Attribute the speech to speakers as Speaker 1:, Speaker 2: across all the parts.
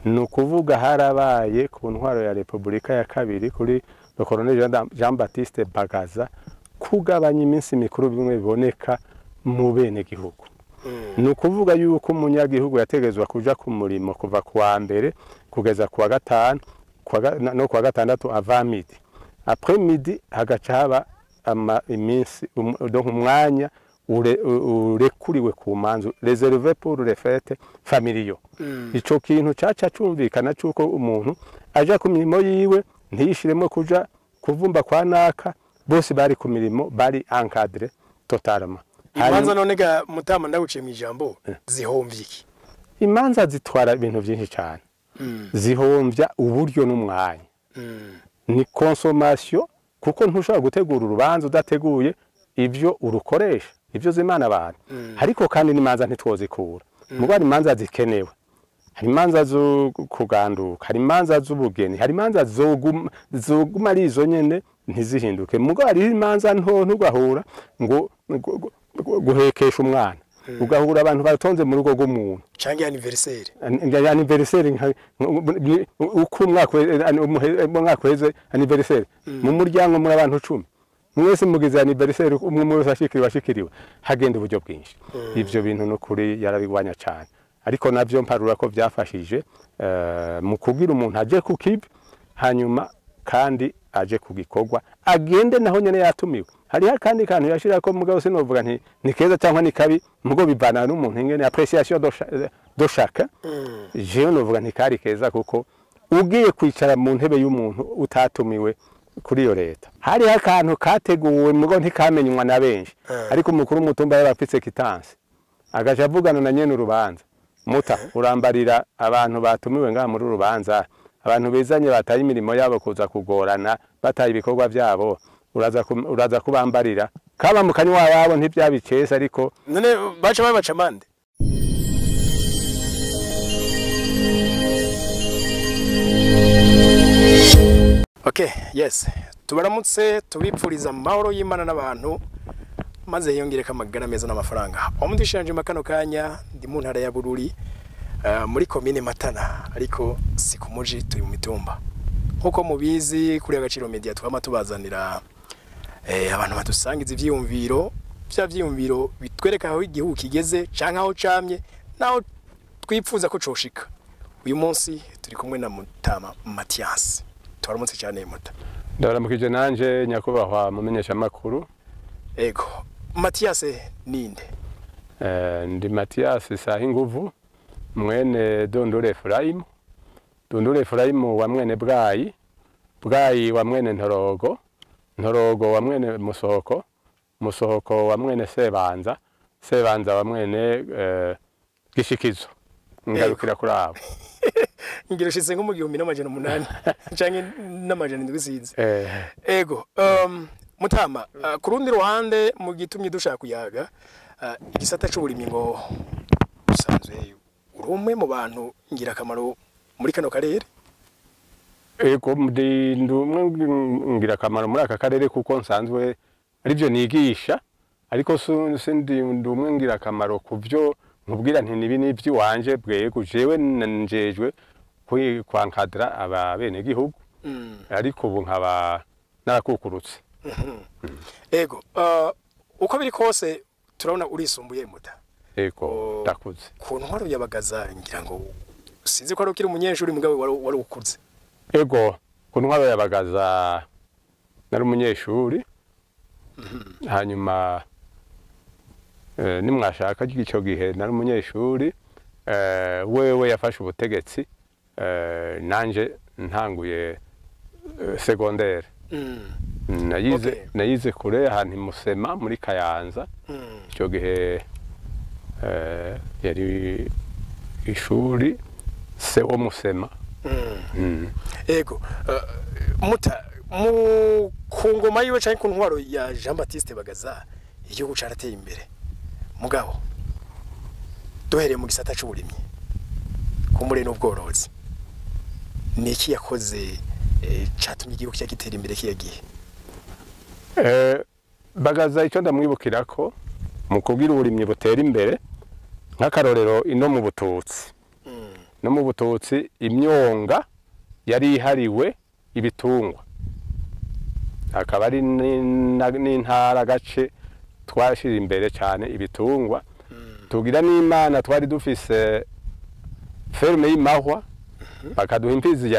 Speaker 1: nukuvuga harabaye ku ntwaro ya Republika ya kabiri kuri le colonel J.Baptiste Bagaza kugabanya iminsi mikuru bimwe biboneka mu bene gihugu. Nukuvuga yuko umunyagihugu yategezwa kuja ku murimo kuva kuwa mbere kugeza kuwa gatanu no kuwa gatandatu avant midi. Après midi hagaca haba iminsi donc umwanya urekuriwe ku manzu réservé pour les fêtes familiaux. Ico kintu caca cumvikana cuko umuntu aja ku mirimo yiwe ntiyishiremo kuja kuvumba kwa naka, bose bari ku mirimo bari encadré totalement.
Speaker 2: Imanza nonega Mutama ndaguciye mu ijambo zihomvye iki?
Speaker 1: Imanza zitwara ibintu byinshi cyane. Zihomvya uburyo n'umwanya. Ni consommation kuko ntushobora gutegura urubanza udateguye ibyo urukoresha, ibyo zimana abantu. Ariko kandi n'imanza ntitwozikura. Mugari imanza zikenewe. Hari imanza zo kuganduka, hari imanza z'ubugeni, hari imanza zoguma ari izo nyene ntizihinduke. Mugari imanza nto ntugahura ngo guhekesha umwana. Ugahura abantu batonze mu rugo rw'umuntu.
Speaker 2: Canke anniversaire.
Speaker 1: Anniversaire uko umwaka weze anniversaire. Mu muryango muri abantu 10. Mwese mugize anniversaire umwe wese ashikiriwe hagenda uburyo bwinshi. Ivyo bintu no kuri yarabigwanya cyane. Ariko navyo mparura ko byafashije mu kugira umuntu aje ku kibi hanyuma kandi aje kugikorwa agende naho nyene yatumiwe. Hari kandi kantu yashira ko mugabo sinovuga nti ni keza cyangwa ni kabi mugo bivana n'umuntu ingene appréciation de chacun. Je novuga nti kari keza kuko ugiye kwicara mu ntebe y'umuntu utatumiwe kuri yo leta. Hari akantu kateguwe mugo ntikamenywa na benshi. Ariko umukuru mutumba yarapfitse kitansi. Agaje avugana na nyene urubanza. Muta urambarira abantu batumiwe nga muri urubanza. Abantu bezanye bataye imirimo yabo kuza kugorana bataye ibikorwa byabo uraza kubambarira kaba mu kanywa wabo ntibyabicesa ariko
Speaker 2: none baca babaca mande. Okay, yes, tubaramutse tubipfuriza amahoro y'Imana n'abantu maze yongereka amagara meza n'amafaranga. Omudishanje makano kanya ndi mu ntara ya Bururi muri commune Matana ariko si ku muji turi mu mitumba. Nkuko mubizi kuri Agaciro media twama tubazanira abantu badusangiza ivyiyumviro bitwereka aho igihugu kigeze canke aho camye naho twipfuza ko coshika. Uyu munsi turi kumwe na Mutama Mathias. Twaramutse cyane Muta.
Speaker 1: Ndaramukije nanje nyakubahwa mumenyesha makuru.
Speaker 2: Ego. Mathias ninde?
Speaker 1: Ndi Mathias Sahinguvu mwene Dondore Efraim. Dondore Efraim wa mwene Bwayi. Bwayi wa mwene Ntorogo. Ntorogo wa mwene Musohoko. Musohoko wa mwene Sebanza. Sebanza wa mwene Gishikizo. Ngarukira kuri abo.
Speaker 2: Ingiro shitse nko mu 1800 canke n'amajana ndwisinze. Ego. Mutama kurundi ruhande mu gitumye dushaka kuyaga igisata cy'uburimyi ngo usanzwe urumwe mu bantu ngira kamaro muri kano karere.
Speaker 1: Ego ndumwe ngira kamaro muri aka karere kuko nsanzwe ari byo nigisha ariko sindi ndumwe ngira kamaro kuvyo nkubwira nti nibi nivyo wanje bwego jewe njejwe kwankadra ababene gihugu. Ariko ubu nkaba narakukurutse.
Speaker 2: Ego uko biri kose turabona urisumbuye Muta.
Speaker 1: Ego ndakuze.
Speaker 2: Ku ntwaro ya Bagaza ngira ngo sinzi ko ari ukiri umunyeshuri mugabo wari ukuze.
Speaker 1: Ego ku ntwaro ya Bagaza nari umunyeshuri. Hanyuma nimwashaka ico gihe nari umunyeshuri wewe yafashe ubutegetsi nanje ntanguye secondaire. Nayize kure ahantu Musema muri Kayanza. Icyo gihe yari ishuri se wo Musema.
Speaker 2: Ego Muta mu kungoma yiwe cyane ku ntwaro ya J.Baptiste Bagaza igihugu carateye imbere. Mugabo duhereye mu gisata cy'uburimyi kumure n'ubworozi niki yakoze catumye igihugu cyagitera imbere kiyagiye.
Speaker 1: Bagaza icyo ndamwibukira ko mu kubwira uburimyi butera imbere nk'akarorero ino mu Bututsi. no mu Bututsi imyonga yari ihariwe ibitungwa, akaba ari n'intara gace twashira imbere cyane ibitungwa. Tugira n'Imana twari dufise ferme y'Imahwa, bakaduha imfizi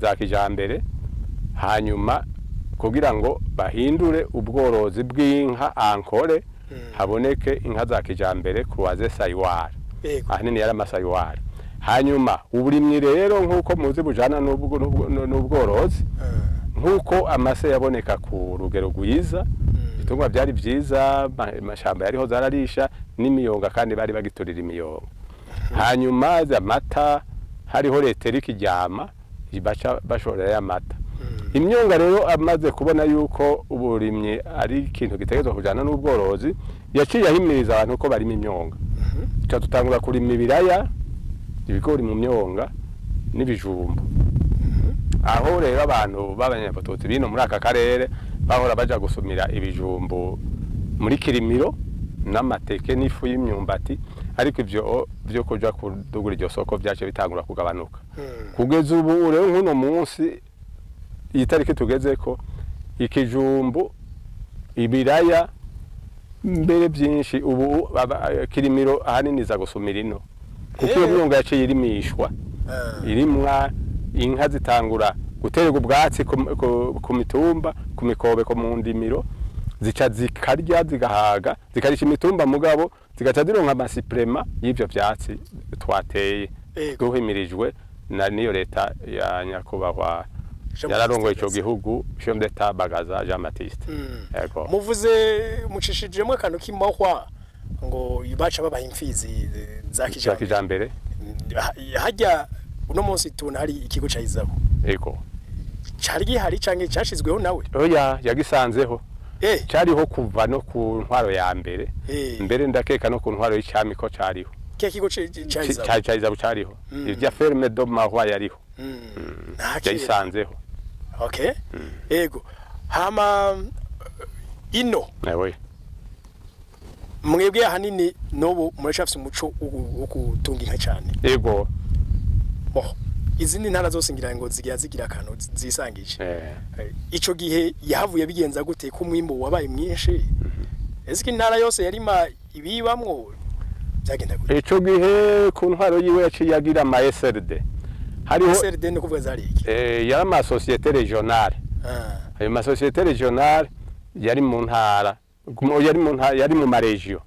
Speaker 1: za kijambere, hanyuma kugira ngo bahindure ubworozi bw'inka ankore, haboneke inka za kijambere kuwaze sayiwari, ahanini yari amasayiwari. Hanyuma uburimyi rero nk'uko muzi bujana n'ubworozi, nk'uko amase yaboneka ku rugero rwiza, ibitungwa byari byiza, amashamba yariho zararisha n'imiyonga kandi bari bagiturira imiyonga. Hanyuma amata hariho leteri ikijyama baca bashorera y'amata. Imyonga rero amaze kubona yuko uburimyi ari ikintu gitegerezwa kujana n'ubworozi, yaciye ahimiriza abantu ko barimo imyonga. Tutangura kurima ibiraya, ibigori mu myonga n'ibijumbu. Aho rero abantu b'abanyabututsi bino muri aka karere bahora baja gusumira ibijumbu muri Kirimiro n'amateke n'ifu y'imyumbati, ariko ivyo byo kuja kudugura iryo soko byaje bitangura kugabanuka. Kugeza ubu rero nk'uno munsi itariki tugezeko, ikijumbu, ibiraya, mbere byinshi ubu Kirimiro ahanini za gusumira ino, kuko iyo myonga yaciye irimishwa, irimwa inka zitangura guterwa ubwatsi ku mitumba, ku mikobeko mu ndimiro, zica zikarya zigahaga, zikarisha imitumba mugabo zigaca zironka amasiprema y'ivyo vyatsi twateye duhimirijwe na niyo leta ya nyakubahwa yararongoye ico gihugu, chef d'etat Bagaza J.Baptiste.
Speaker 2: Muvuze mucishijemo akantu k'Imahwa ngo baca babaha imfizi za
Speaker 1: kijambere.
Speaker 2: Hajya uno munsi tubona hari ikigo ca Izabo.
Speaker 1: Ego.
Speaker 2: Cari gihari canke cashizweho nawe?
Speaker 1: Oya, yagisanzeho. Cariho kuva no ku ntwaro ya mbere. Mbere ndakeka no ku ntwaro y'icami ko cariho.
Speaker 2: Ke kigo ca
Speaker 1: Izabo cariho. Irya ferme do Mahwa yariho. Yagisanzeho.
Speaker 2: Okay. Ego. Hama ino.
Speaker 1: Ewe.
Speaker 2: Mwebwe ahanini nobo murashafise umuco wo kutunga inka cyane.
Speaker 1: Ego.
Speaker 2: Izindi ntara zose ngira ngo zigira akantu zisangije. Ico gihe yahavuye bigenza gute ku mwimbo wabaye mwinshi? Eziki ntara yose yarima ibibamwo byagenda gute?
Speaker 1: Ico gihe ku ntwaro yiwe yaciye yagira ama SRD. Hariho
Speaker 2: SRD no kuvuga zari iki?
Speaker 1: Yari ama société régionale. Ayo ma société régionale yari mu ntara, yari mu maregio.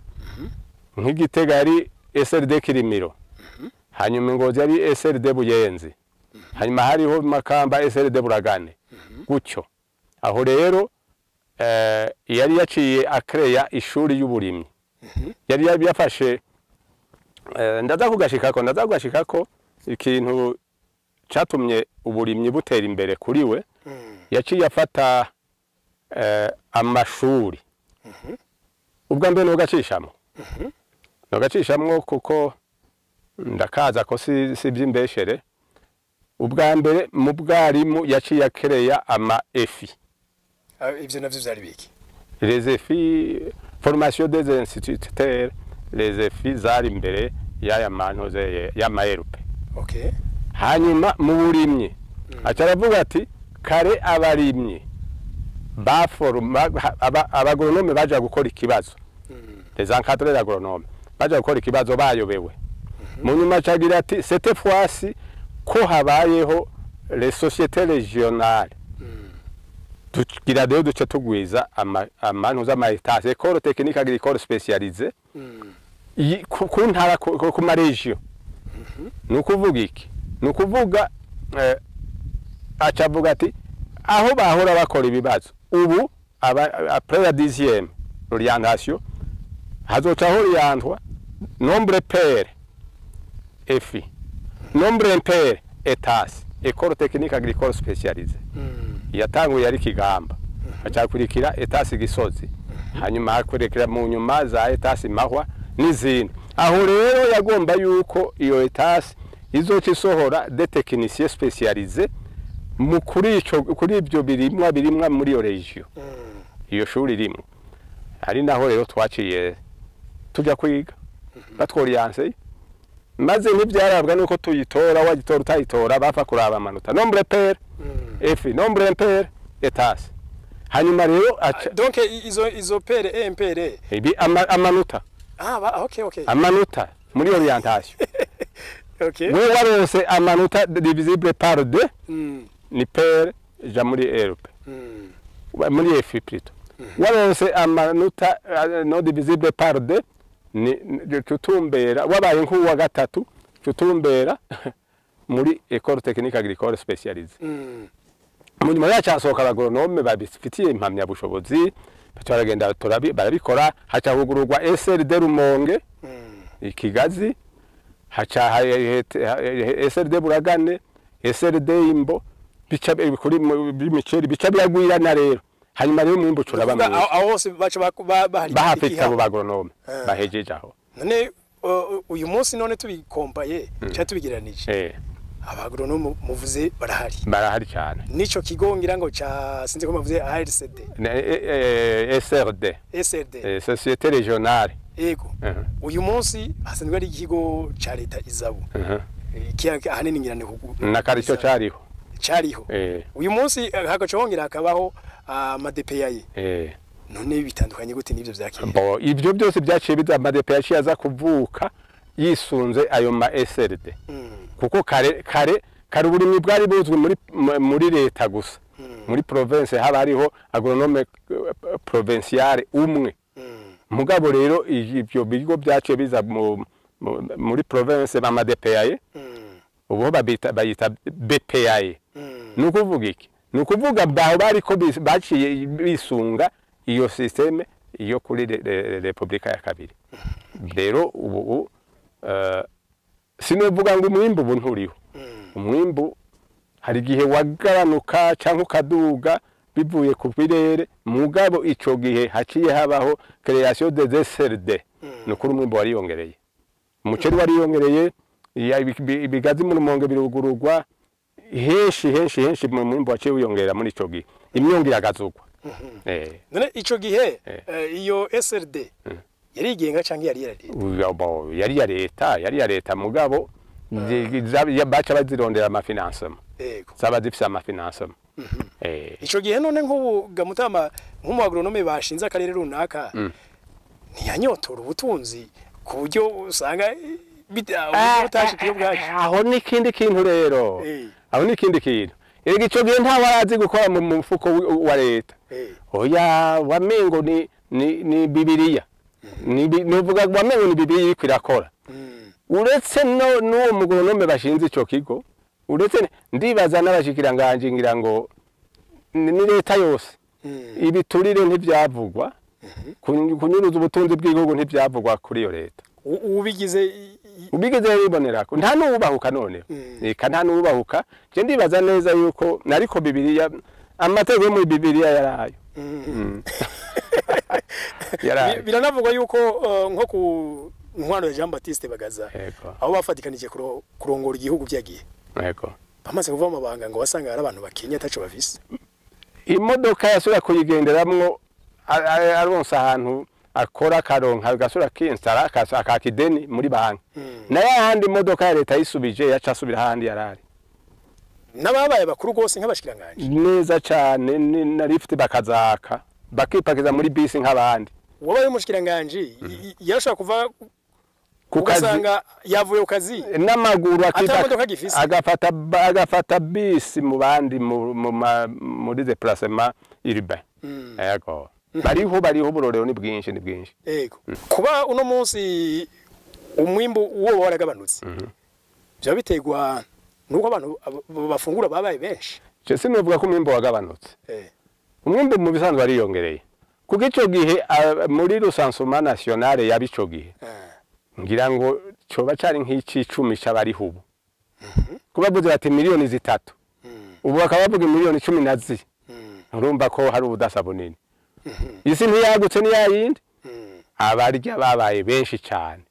Speaker 1: Nk'Igitega yari SRD Kirimiro. Hanyuma Ngozi yari SRD Buyenzi. Hanyuma hariho Makamba SRD Buragane. Gutyo. Aho rero yari yaciye akreya ishuri y'uburimyi. Yari yafashe ndaza kugashikako ikintu catumye uburimyi butera imbere kuri we. Yaciye afata amashuri. Ubwa mbere no gacishamo. No gacishamo kuko ndakaza ko si by'imbeshere. Ubwa mbere mu bwarimu yaciye akereya ama EFI.
Speaker 2: Ivyo navyo vyari biki?
Speaker 1: Les EFI, formation des instituteurs, les EFI zari imbere y'aya mantoze y'amaerupe.
Speaker 2: Okay.
Speaker 1: Hanyuma mu burimyi acaravuga ati kare abarimyi baforma abagoronome baje gukora ikibazo. Les encadreurs agronomes baje gukora ikibazo bayobewe. Mu nyuma cagira ati cette fois-ci ko habayeho les sociétés régionales. Tugira rero duce tugwiza amantu z'amaetage, école technique agricole spécialisée. Ku ntara ku maregio. Nukuvuga iki? Nukuvuga acavuga ati aho bahora bakora ibibazo ubu après la 10e orientation hazoca orientwa nombre pair EFI, nombre impair ETAS, école technique agricole spécialisée. Yatanguye ari Kigamba, acakurikira ETAS Gisozi, hanyuma hakurikira mu nyuma za ETAS Mahwa n'izindi. Aho rero yagomba yuko iyo ETAS izoca isohora des techniciens spécialisés mu kuri ibyo birimwa muri iyo region. Iyo shuri rimwe ari naho rero twaciye tujya kwiga batworiyanse maze ntibyarabwa nuko tuyitora wagitora utayitora bapfa kuraba amanota nombre pair f nombre impair etas hanyuma rero
Speaker 2: donc izo pair et impair
Speaker 1: ibi amanota
Speaker 2: okay
Speaker 1: amanota muri orientation
Speaker 2: okay
Speaker 1: we warose amanota divisible par 2 ni pair ja muri LP muri f plutôt warose amanota no divisible par 2 ni tutumbera wabaye nk'uwa gatatu tutumbera muri école technique agricole spécialisée mu nyuma yacasohoka abagoronome babifitiye impamya bushobozi bacaragenda barabikora haca hugururwa SRD Rumonge ikigazi haca SRD Buragane SRD Imbo bica kuri bimiceri bica byagwirana rero hanyuma rero mwimbo curaba mu
Speaker 2: aho hose baca
Speaker 1: bahafite abo bagoronome bahejeje aho
Speaker 2: none uyu munsi none tubikompaye cya tubigeranije abagoronome muvuze barahari
Speaker 1: cyane
Speaker 2: nico kigo ngira ngo ca sinze ko muvuze ARCD
Speaker 1: SRD Société Régionale
Speaker 2: yego uyu munsi hasanzwe ari ikigo ca leta izabu ahanini ngirane
Speaker 1: na karico cyariho
Speaker 2: uyu munsi hagaca hongera hakabaho amadepeyaye none bitandukanye gute n'ivyo vyakira
Speaker 1: ibyo byose byaciye biza amadepeyaye yaza kuvuka yisunze ayo ma SRD kuko kare uburimyi bwari buzwi muri leta gusa muri province haba hariho agronome provinciale umwe mugabo rero ibyo bigo byaciye biza muri province bamadepeyaye ubu bayita BPAye nukuvuga iki nukuvuga baho bariko baciye bisunga iyo systeme iyo kuri Republika ya kabiri rero ubu sinovuga ngo umwimbu ubu nturiho umwimbu hari gihe wagabanuka cyangwa ukaduga bivuye ku birere mugabo ico gihe haciye habaho création des SRD nukuri umwimbu wariyongereye umuceri wariyongereye ibigazi mu Rumonge birugururwa henshi mu mwimbu waciye wiyongera muri ico gihe imyongo iragazugwa
Speaker 2: none ico gihe iyo SRD yari igenga canke
Speaker 1: yari ya leta mugabo baca bazirondera amafinansema zaba zifise amafinansema
Speaker 2: ico gihe none nk'ubu gamutama nk'umugronome bashinze akarere runaka ntiyanyotora ubutunzi ku buryo usanga
Speaker 1: aho n'ikindi kintu rero aho n'ikindi kintu ega ico gihe nta warazi gukora mu mufuko wa leta oya wamengo ni bibiliya nuvuga wamengo ni bibiliya iriko irakora uretse n'uwo mugoronome bashinze ico kigo uretse ndibaza n'abashikiranganje ngira ngo ni leta yose ibiturire ntivyavugwa kunyuruza ubutunzi bw'igihugu ntivyavugwa kuri iyo leta
Speaker 2: ubigize
Speaker 1: bibonerako nta nubahuka none eka nta nubahuka je ndibaza neza yuko nariko bibiliya amategeko muri bibiliya yarayo
Speaker 2: biranavugwa yuko nko ku ntwaro ya J.Baptiste Bagaza aho bafatikanije kurongora igihugu byagiye bamaze kuva mu mabanga ngo wasanga ari abantu bakenya taco bafise
Speaker 1: imodoka yasura kuyigenderamwo aronsa ahantu akora karonka gasura kinstara akakideni muri banki naye ahandi imodoka ya leta yisubije yaca asubira ahandi yarari
Speaker 2: nababaye bakuru gose nk'abashikiranganje
Speaker 1: neza cyane na lift bakazaka bakipakiza muri bisi nk'abandi
Speaker 2: wabaye umushikiranganje yashaka kuva kugasanga yavuye ukazi
Speaker 1: n'amaguru agafata bisi mu bandi muri déplacement urbain yego bariho burorero ni bwinshi
Speaker 2: yego kuba uno munsi umwimbu uwo waragabanutse byo bitegwa nuko abantu bafungura babaye benshi
Speaker 1: je sinovuga ko umwimbu wagabanutse umwimbu mu bisanzwe ariyongereye kuko ico gihe muri recensement national yabico gihe ngira ngo coba cari nk'icicumi c'abariho ubu kubavuze bati miliyoni 3 ubu bakabavuga miliyoni 10 urumva ko hari ubudasa bunini isi ntiyagutse ni yayindi abarya babaye benshi cyane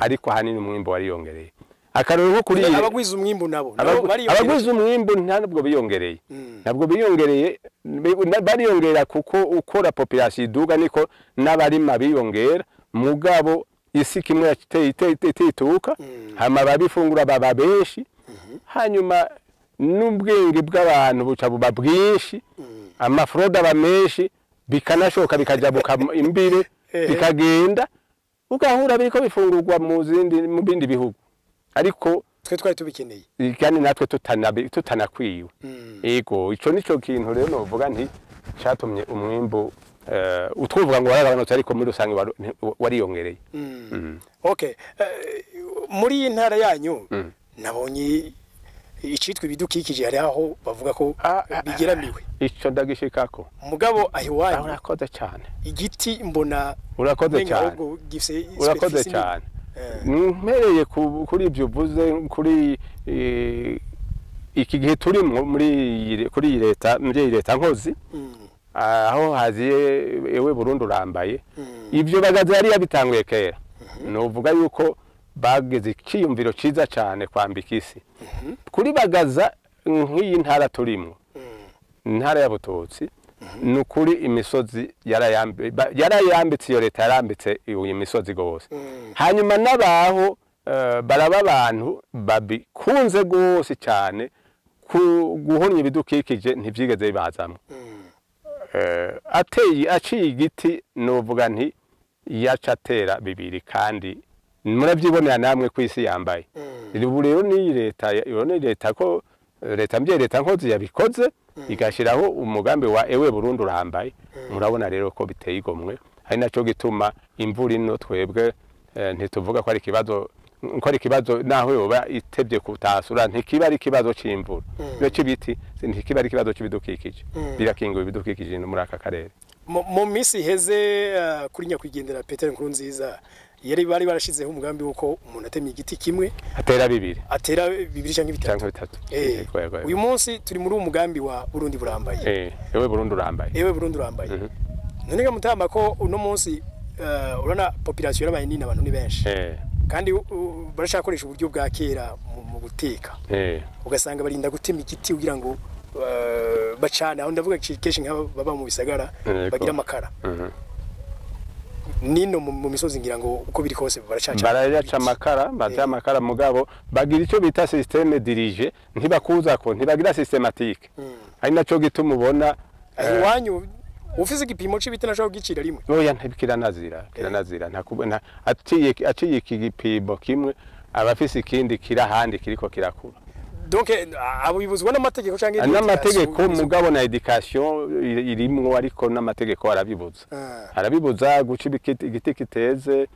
Speaker 1: ariko hanini umwimbo wariyongereye akarero nko kuri
Speaker 2: abagwiza umwimbo nabo
Speaker 1: abagwiza umwimbo ntabwo biyongereye ntabwo biyongereye bariyongera kuko ukora population iduga niko n'abarima biyongera mugabo isi kimwe itituka hama babifungura baba benshi hanyuma n'ubwenge bw'abantu buca buba bwinshi amafroda aba menshi bikanashoka bikajabuka imbire bikagenda ugahura biriko bifungurwa mu bindi bihugu ariko
Speaker 2: twe twari tubikeneye
Speaker 1: kandi natwe tutanakwiwe yego ico nico kintu rero novuga nti cyatumye umwimbo utwuvuga ngo waragabanutse ariko muri rusange wariyongereye
Speaker 2: okay muri iyi ntara yanyu nabonye icitwa ibidukikije hari aho bavuga ko bigeramiwe
Speaker 1: ico ndagishikako
Speaker 2: mugabo ahiwanyu
Speaker 1: urakoze cyane
Speaker 2: igiti mbona
Speaker 1: urakoze cyane mpereye kuri ibyo uvuze kuri iki gihe turi kuri leta muri leta nkozi aho haziye ewe Burundi urambaye ibyo Bagaza yari yabitanguye kera novuga yuko bageze ikiyumviro ciza cyane kwambika isi kuri Bagaza nk'iyi ntara turimo intara ya Bututsi nukuri imisozi yarayambitse iyo leta yarambitse iyo misozi gose hanyuma nabaho baraba abantu babikunze gose cyane guhonya ibidukikije ntivyigeze bibazamwe aciye igiti novuga nti yacatera bibiri kandi muravyibonera namwe kwisi yambaye ubu rero ni leta ko leta nkozi yabikoze igashiraho umugambi wa ewe Burundi urambaye murabona rero ko biteye igomwe hari naco gituma imvura ino twebwe ntituvuga ko ari ikibazo naho yoba itebye kutasura ntikiba ari ikibazo c'imvura no cibiti ntikiba ari ikibazo c'ibidukikije birakingiwe ibidukikije muri aka karere
Speaker 2: mu misi heze kuri nyakwigendera Peter Nkurunziza bari barashizeho umugambi wuko umuntu atemye igiti kimwe
Speaker 1: atera bibiri
Speaker 2: canke bitatu uyu munsi turi muri umugambi wa Burundi burambaye
Speaker 1: ewe Burundi urambaye
Speaker 2: none ga mutama ko uno munsi urana population y'abaye nini abantu ni benshi kandi barashakoresha uburyo bwa kera mu guteka ugasanga barinda gutema igiti kugira ngo bacana aho ndavuga kenshi nk'ababa mu bisagara bagira amakara nino mu misozi ngira ngo uko biri kose
Speaker 1: baraca amakara mugabo bagira icyo bita systeme dirige ntibakuzako ntibagira systematique ari naco gituma ubona
Speaker 2: iwanyu ufise igipimo c'ibiti nashaka gicira rimwe
Speaker 1: oya kiranazira ntakubona aciye iki gipimo kimwe abafise ikindi kirahandi kiriko kirakura
Speaker 2: donc abo bibuzwa n'amategeko canke
Speaker 1: n'amategeko mugabo na education irimwo ariko n'amategeko arabibuza guca igiti kiteze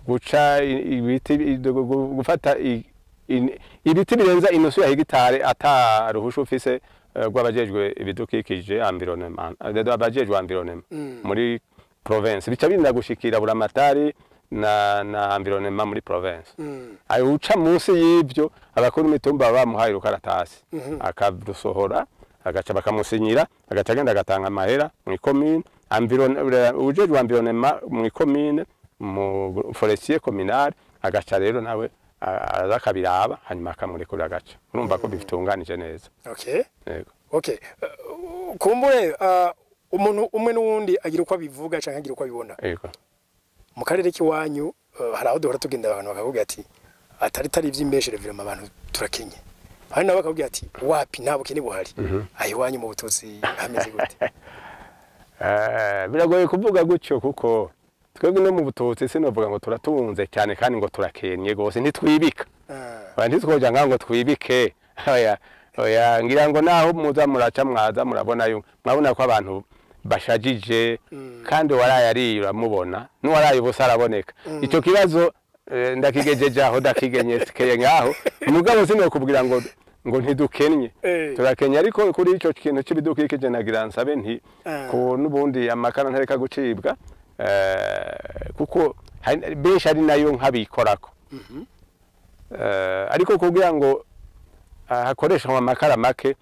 Speaker 1: guca ibiti gufata ibiti birenza inusu ya hegitare ataruhusha ufise rw'abajejwe ibidukikije abajejwe environnement muri province bica birinda gushikira buramatari na environnement muri province ayo uca munsi y'ibyo abakuru mitumba bamuhaye rukaratasi akarusohora agaca bakamusinyira agaca agenda agatanga amahera mu commune ujejwe environnement mu commune mu forestier communal agaca rero nawe azakabiraba hanyuma akamurekurira agaca urumva ko bitunganije neza
Speaker 2: okay kumbure umuntu umwe n'uwundi agira uko abivuga canke agira uko abibona mu karere k'iwanyu hari aho duhora tugenda abantu bakavuga ati atari ivy'imbeshere virema abantu turakenye hari nabo bakavuga ati wapi nta bukene buhari ahiwanyu mu Bututsi hameze gute
Speaker 1: biragoye kuvuga gutyo kuko twebwe no mu Bututsi sinovuga ngo turatunze cyane kandi ngo turakenye gose ntitwibika ntitwoja ngo twibike oya ngira ngo naho muza muraca mwaza murabona ko abantu bashajije kandi waraye ari uramubona n'uwaraye ubusa araboneka ico kibazo ndakigejeje aho dakigenyekeye ngaho umugabo sino kubwira ngo ntidukennye turakenya ariko kuri ico kintu c'ibidukikije nagira nsabe nti ko nubundi amakara ntareka gucibwa kuko benshi ari nayo nkabikorako ariko kugira ngo hakoresha amakara make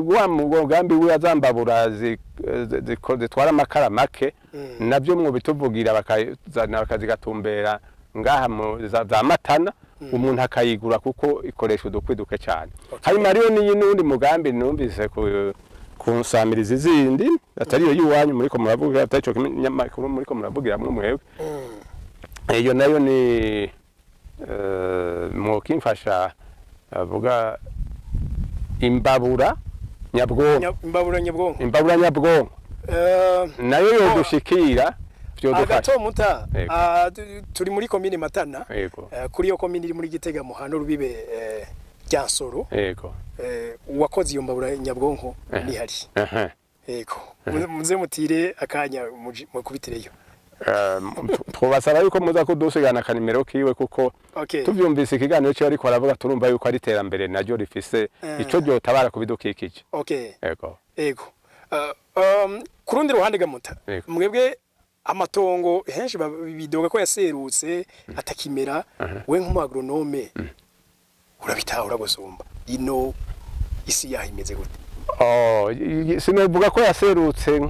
Speaker 1: wa mugambi w'azambabura zitwara amakara make nabyo mwo bituvugira bakazigatumbera ngaha za Matana umuntu akayigura kuko ikoresha udukwi duke cyane hanyuma rero n'undi mugambi numvise kunsamiriza izindi atari yo yiwanyu muriko muravuga ataco kinyamakuru muriko muravugira mwe mwebwe iyo nayo ni mukimfasha avuga imbabura nyabwonko. Imbabura nyabwonko nayo yo dushikira
Speaker 2: Agato muta turi muri komine Matana kuri yo komine iri muri Gitega muhano rubibe ryansoro uwakoze iyo mbabura nyabwonko ni hari yego muze mutire akanya mu kubitireyo
Speaker 1: twabasaba yuko muza kudusigana kanimero kiwe kuko tuvyumvise ikiganiro cyo ariko aravuga turumva yuko ari terambere naryo rifise ico ryo tabara kubidukikije.
Speaker 2: Yego kurundi ruhande gamuta mwebwe amatongo henshi bidoga ko yaserutse atakimera we nk'umu agronome urabitahura gusumba ino isi yahimeze gute? Sinovuga ko yaserutse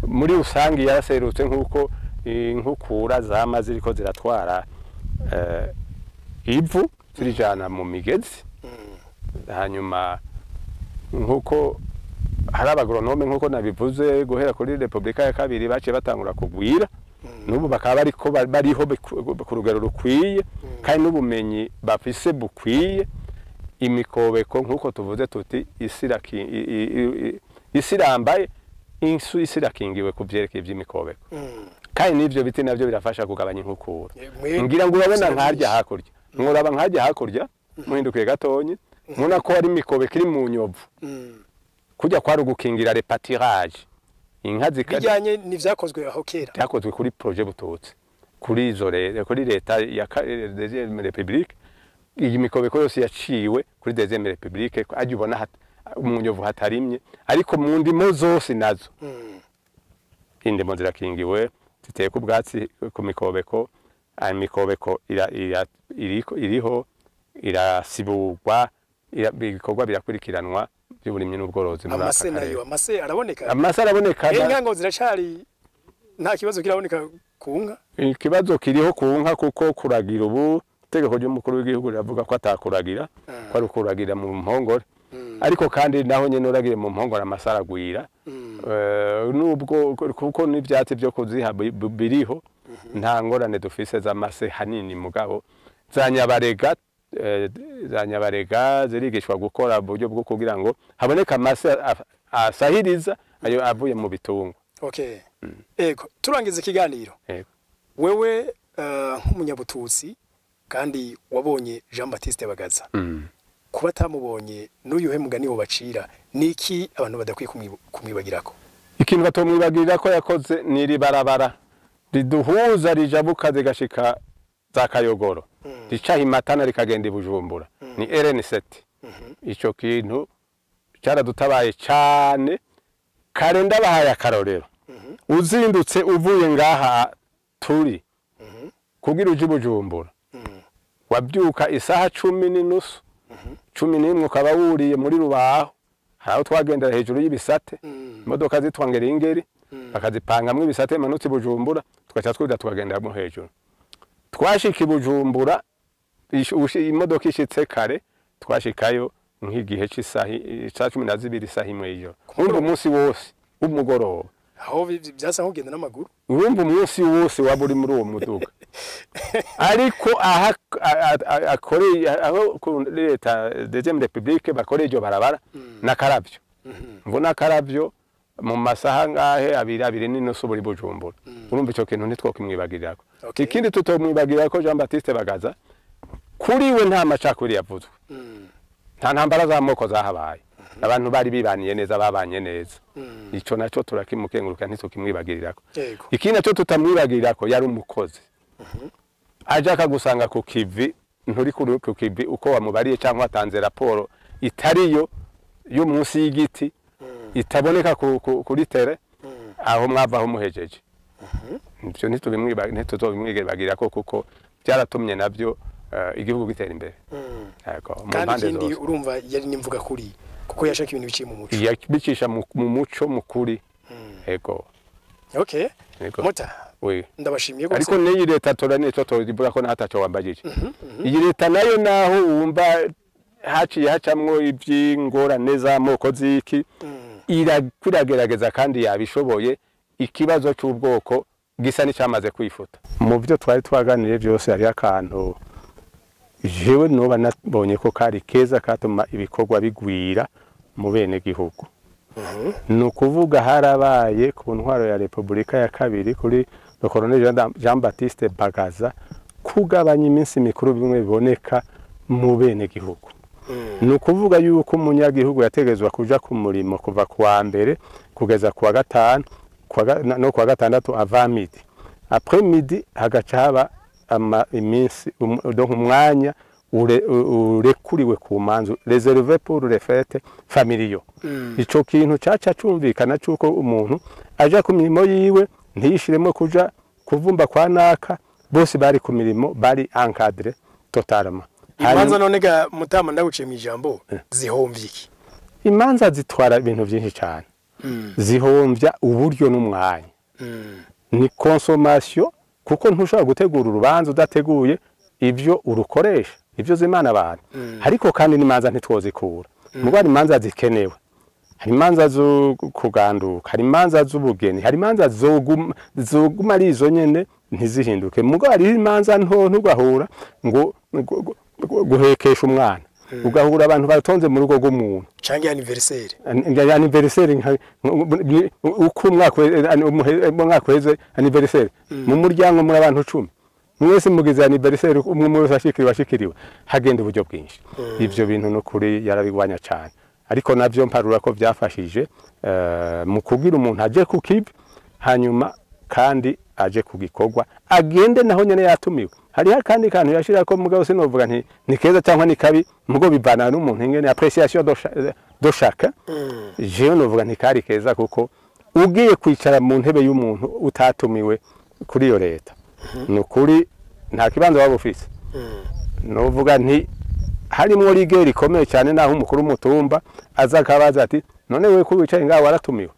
Speaker 2: muri usangi yaraserutse nkuko inkukura zama ziriko ziratwara ivu zirijana mu migezi hanyuma nkuko hari abagronome nkuko nabivuze guhera kuri Republika ya kabiri bace batangura kugwira nubu bakaba bariko bariho ku rugero rukwiye kandi n'ubumenyi bafise bukwiye imikobeko nkuko tuvuze tuti isirambaye insu isirakingiwe kuvyerekeye vy'imikobeko kandi n'ivyo biti navyo birafasha kugabanya inkukura ngira ngo urabona nkarya hakurya nkoraba nkarya hakurya muhindukiye gatonyi muna ko ari imikobeko iri mu nyovu kujya kwari gukingira repatirage inka bijyanye n'ivyakozwe aho kera
Speaker 1: byakozwe kuri projet Bututsi kuri izore kuri leta ya Deuxième République iyi mikobeko yose yaciwe kuri Deuxième République aje ubona umunyovu hatarimye ariko mu ndimo zose nazo indimo zirakingiwe ziteye ku bwatsi ku mikobeko imikobeko iriho irasibugwa ibikorwa birakurikiranwa by'uburimyi n'ubworozi muri
Speaker 2: amase nayo amase
Speaker 1: araboneka
Speaker 2: inka ngo ziracari nta kibazo kiraboneka ku nka
Speaker 1: ikibazo kiriho ku nka kuko kuragira ubu itegeko ry'umukuru w'igihugu riravuga ko atakuragira ko ari ukuragira mu mpongore ariko kandi naho nyene uragire mu mpongore amasaragwira nubwo kuko n'ivyatsi byo kuziha biriho nta ngorane dufise z'amase hanini mugabo zanyabarega zirigishwa gukora buryo bwo kugira ngo haboneka amase asahiriza ayo avuye mu bitungo.
Speaker 2: Ego turangiza ikiganiro wewe nk'umunyabututsi kandi wabonye J.Baptiste Bagaza kuba tamubonye n'uyuhe mugani wo bacira niki abantu badakwiye kumwibagirako?
Speaker 1: Ikintu batomwibagirako yakoze ni barabara riduhuza rijabuka zigashika za Kayogoro rica Imatana rikagenda Bujumbura ni RN7 ico kintu cyaradutabaye cyane kare ndabahaye akarorero uzindutse uvuye ngaha turi kugira uje Bujumbura wabyuka isaha 10:30 11 ukaba wuriye muri Rubaho haho twagendera hejuru y'ibisate imodoka zitwangera ingeri bakazipangamwe ibisate manutse Bujumbura tugaca twida tukagenda mu hejuru twashika Bujumbura imodoka ishitse kare twashikayo nk'igihe cy'isaha 12 isaha imwe y'ijoro umva umunsi wose umugoroba
Speaker 2: aho byasa nkugenda n'amaguru
Speaker 1: urumva umunsi wose waburi muri uwo muduga ariko aha akoreye aho leta Deuxième République bakoreye iryo barabara nakaravyo mbona nakaravyo mu masaha ngahe abiri n'inusu buri Bujumbura urumva ico kintu ntitwokimwibagirirako ikindi tutomwibagirako J.Baptiste Bagaza kuri we nta macakuri yavuzwe nta ntambara z'amoko zahabaye abantu bari bibaniye neza babanye neza ico naco turakimukenguruka ntitokimwibagirirako ikindi naco tutamwibagirirako yari umukozi aja akagusanga ku kivi nturi ku kivi uko wamubariye cyangwa atanze raporo itariyo yo munsi y'igiti itaboneka kuri tere aho mwavaho muhejeje ivyo ntituzobimwibagirako kuko byaratumye navyo igihugu gitera imbere
Speaker 2: kandi ikindi urumva yari nimvuga kuri kuko yashaka ibintu biciye mu muco
Speaker 1: yabicisha mu muco mukuri ego
Speaker 2: mota ndabashimiye
Speaker 1: gose ariko neyi leta torane cyo todivuga ko natacho wambagije iyi leta nayo naho wumva haciye hacamwo ivy'ingorane z'amoko ziki iragerageza kandi yabishoboye ikibazo cy'ubwoko gisa n'icamaze kwifuta mu byo twari twaganiriye byose hari akantu jewe noba nabonye ko kari keza katuma ibikorwa bigwira mu bene gihugu nukuvuga harabaye ku ntwaro ya Republika ya kabiri kuri le colonel J.Baptiste Bagaza kugabanya iminsi mikuru bimwe biboneka mu bene gihugu nukuvuga yuko umunyagihugu yategezwa kuja ku murimo kuva kuwa mbere kugeza kuwa gatanu no kuwa gatandatu ava midi après midi hagaca haba iminsi donc umwanya urekuriwe ku manzu réservé pour les fêtes familiaux ico kintu caca cumvikana cuko umuntu aja ku mirimo yiwe ntiyishiremo kuja kuvumba kwa naka bose bari ku mirimo bari encadré totalement.
Speaker 2: Imanza nonega mutama ndawuciye mu ijambo zihomvye iki?
Speaker 1: Imanza zitwara ibintu byinshi cyane zihomvya uburyo n'umwanya ni consommation kuko ntushobora gutegura urubanza udateguye ibyo urukoresha ibyo zimana abantu ariko kandi n'imanza ntitwozikura mugo hari imanza zikenewe hari imanza zo kuganduka hari imanza z'ubugeni hari imanza zoguma ari izo nyene ntizihinduke mugo hari imanza nto ntugahura ngo guhekesha umwana ugahura abantu batonze mu rugo rw'umuntu
Speaker 2: canke anniversaire
Speaker 1: uko umwaka weze anniversaire mu muryango muri abantu 10 mwese mugize anniversaire umwe wese ashikiriwe hagenda uburyo bwinshi ivyo bintu no kuri yarabigwanya cyane ariko navyo mparura ko byafashije mu kugira umuntu aje ku kibi hanyuma kandi aje kugikorwa agende naho nyene yatumiwe hari kandi kantu yashira ko mugabo sinovuga nti ni keza cyangwa ni kabi mugo bivana n'umuntu ingene appréciation do chacun je novuga nti kari keza kuko ugiye kwicara mu ntebe y'umuntu utatumiwe kuri yo leta nukuri nta kibanza waba ufise novuga nti harimo rigeri ikomeye cyane naho umukuru w'umutumba azakabaza ati none we ko wicaye ngaho waratumiwe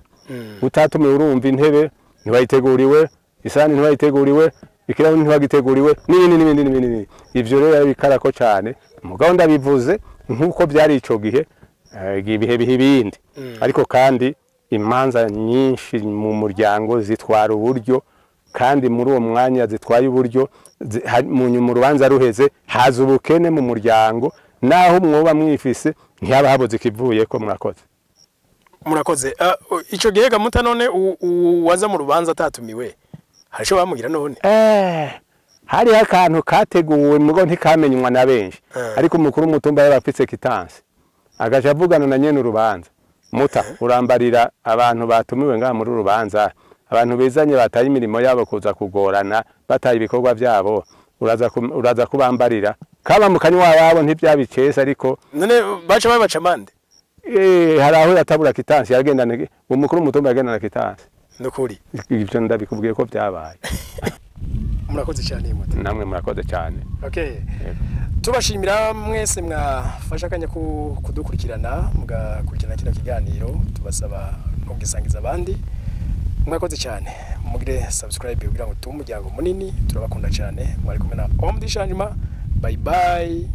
Speaker 1: utatumiwe urumva intebe ntibayiteguriwe isani ntibayiteguriwe ikiraho ntibagiteguriwe n'ibindi ivyo rero bikarako cyane mugabo ndabivuze nkuko byari ico gihe ibihe bihibindi ariko kandi imanza nyinshi mu muryango zitwara uburyo kandi muri uwo mwanya zitwaye uburyo mu rubanza ruheze haza ubukene mu muryango naho mwoba mwifise ntiyaba haboze kivuye ko
Speaker 2: murakoze ico gihe gamuta none waza mu rubanza atatumiwe harisho bamugira none
Speaker 1: hari akantu kateguwe mugo ntikamenywa na benshi ariko umukuru w'umutumba yarafitse kitansi agaje avugana na nyene urubanza muta urambarira abantu batumiwe ngaha muri urubanza abantu bezanye bataye imirimo yabo kuza kugorana bataye ibikorwa byabo uraza kubambarira kaba mu kanywa wabo ntibyabicese ariko
Speaker 2: none baca babaca mande
Speaker 1: hari aho yatabura kitansi yagendana umukuru w'umutumba yagendana kitansi
Speaker 2: nukuri
Speaker 1: ibyo ndabikubwiye ko byabaye
Speaker 2: murakoze cyane muti
Speaker 1: namwe murakoze cyane
Speaker 2: okay tubashimira mwese mwafasha kanya kudukurikirana mugakurikirana kino kiganiro tubasaba mugisangiza abandi mwakoze cyane mugire subscribe kugira ngo tumujyango munini turabakunda cyane mwari kumwe na Omdishanjima bye bye